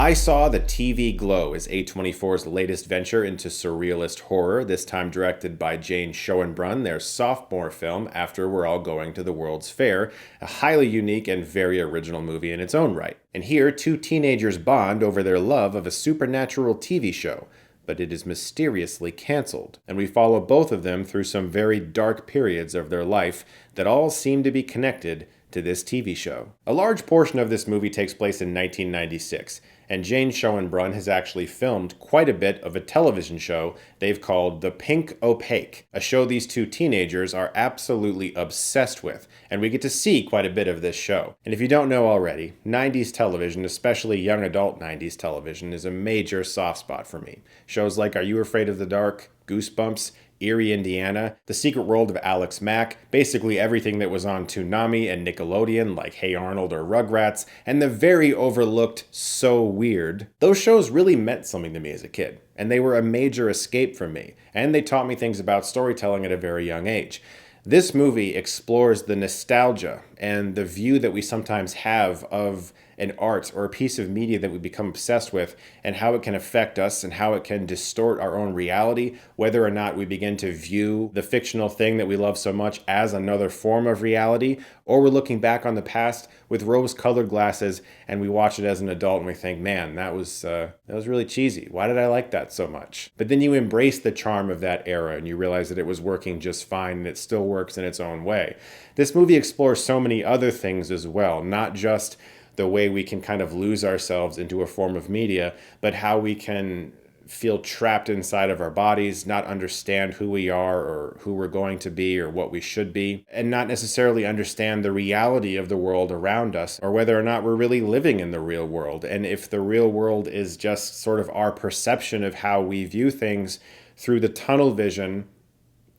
I Saw the TV Glow is A24's latest venture into surrealist horror, this time directed by Jane Schoenbrun, their sophomore film after We're All Going to the World's Fair, a highly unique and very original movie in its own right. And here, two teenagers bond over their love of a supernatural TV show, but it is mysteriously canceled, and we follow both of them through some very dark periods of their life that all seem to be connected to this TV show. A large portion of this movie takes place in 1996, and Jane Schoenbrun has actually filmed quite a bit of a television show they've called The Pink Opaque, a show these two teenagers are absolutely obsessed with, and we get to see quite a bit of this show. And if you don't know already, 90s television, especially young adult 90s television, is a major soft spot for me. Shows like Are You Afraid of the Dark?, Goosebumps, Erie, Indiana, The Secret World of Alex Mack, basically everything that was on Toonami and Nickelodeon like Hey Arnold or Rugrats, and the very overlooked So Weird. Those shows really meant something to me as a kid, and they were a major escape from me, and they taught me things about storytelling at a very young age. This movie explores the nostalgia and the view that we sometimes have of an art or a piece of media that we become obsessed with, and how it can affect us and how it can distort our own reality, whether or not we begin to view the fictional thing that we love so much as another form of reality, or we're looking back on the past with rose-colored glasses and we watch it as an adult and we think, man, that was really cheesy. Why did I like that so much? But then you embrace the charm of that era and you realize that it was working just fine and it still works in its own way. This movie explores so many other things as well, not just the way we can kind of lose ourselves into a form of media, but how we can feel trapped inside of our bodies, not understand who we are or who we're going to be or what we should be, and not necessarily understand the reality of the world around us or whether or not we're really living in the real world. And if the real world is just sort of our perception of how we view things through the tunnel vision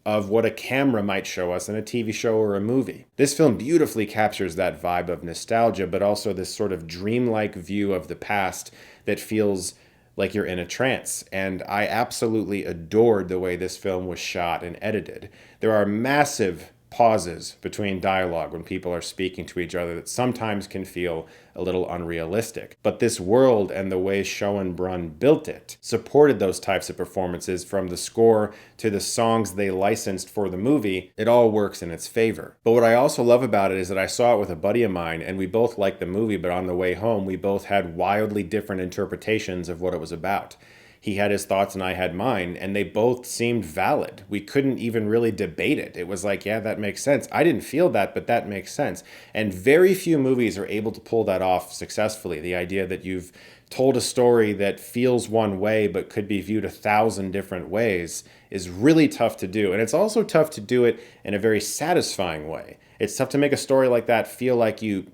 of what a camera might show us in a TV show or a movie. This film beautifully captures that vibe of nostalgia, but also this sort of dreamlike view of the past that feels like you're in a trance. And I absolutely adored the way this film was shot and edited. There are massive pauses between dialogue when people are speaking to each other that sometimes can feel a little unrealistic. But this world and the way Schoenbrun built it supported those types of performances, from the score to the songs they licensed for the movie. It all works in its favor. But what I also love about it is that I saw it with a buddy of mine and we both liked the movie, but on the way home we both had wildly different interpretations of what it was about. He had his thoughts and I had mine, and they both seemed valid. We couldn't even really debate it. It was like, yeah, that makes sense. I didn't feel that, but that makes sense. And very few movies are able to pull that off successfully. The idea that you've told a story that feels one way but could be viewed 1,000 different ways is really tough to do. And it's also tough to do it in a very satisfying way. It's tough to make a story like that feel like you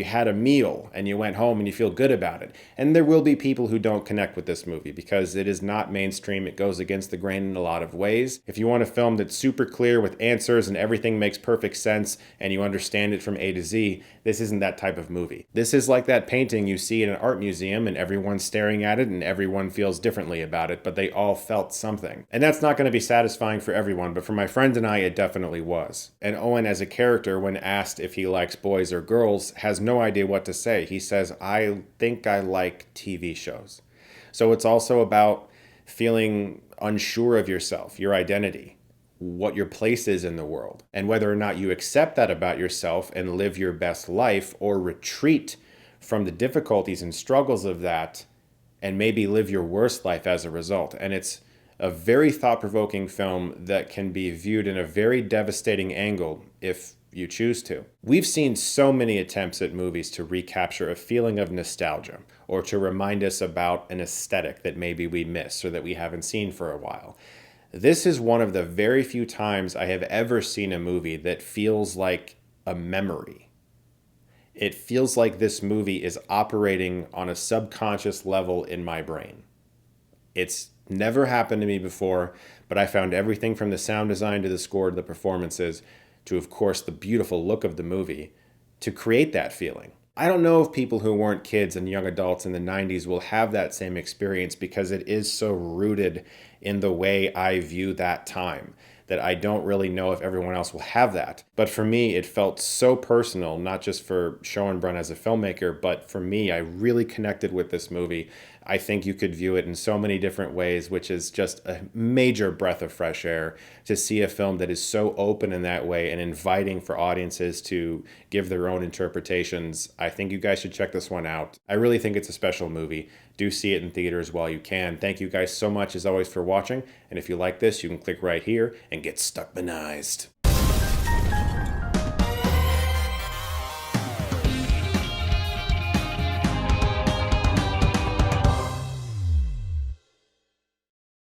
had a meal and you went home and you feel good about it. And there will be people who don't connect with this movie because it is not mainstream. It goes against the grain in a lot of ways. If you want a film that's super clear with answers and everything makes perfect sense and you understand it from A to Z, this isn't that type of movie. This is like that painting you see in an art museum and everyone's staring at it and everyone feels differently about it, but they all felt something. And that's not going to be satisfying for everyone, but for my friend and I, it definitely was. And Owen, as a character, when asked if he likes boys or girls, has no idea what to say. He says, I think I like TV shows. So it's also about feeling unsure of yourself, your identity, what your place is in the world, and whether or not you accept that about yourself and live your best life, or retreat from the difficulties and struggles of that and maybe live your worst life as a result. And it's a very thought-provoking film that can be viewed in a very devastating angle if you choose to. We've seen so many attempts at movies to recapture a feeling of nostalgia or to remind us about an aesthetic that maybe we miss or that we haven't seen for a while. This is one of the very few times I have ever seen a movie that feels like a memory. It feels like this movie is operating on a subconscious level in my brain. It's never happened to me before, but I found everything from the sound design to the score to the performances to, of course, the beautiful look of the movie to create that feeling. I don't know if people who weren't kids and young adults in the 90s will have that same experience because it is so rooted in the way I view that time. that I don't really know if everyone else will have that. But for me, it felt so personal, not just for Schoenbrun as a filmmaker, but for me, I really connected with this movie. I think you could view it in so many different ways, which is just a major breath of fresh air to see a film that is so open in that way and inviting for audiences to give their own interpretations. I think you guys should check this one out. I really think it's a special movie. Do see it in theaters while you can. Thank you guys so much as always for watching. And if you like this, you can click right here and get Stuckmanized.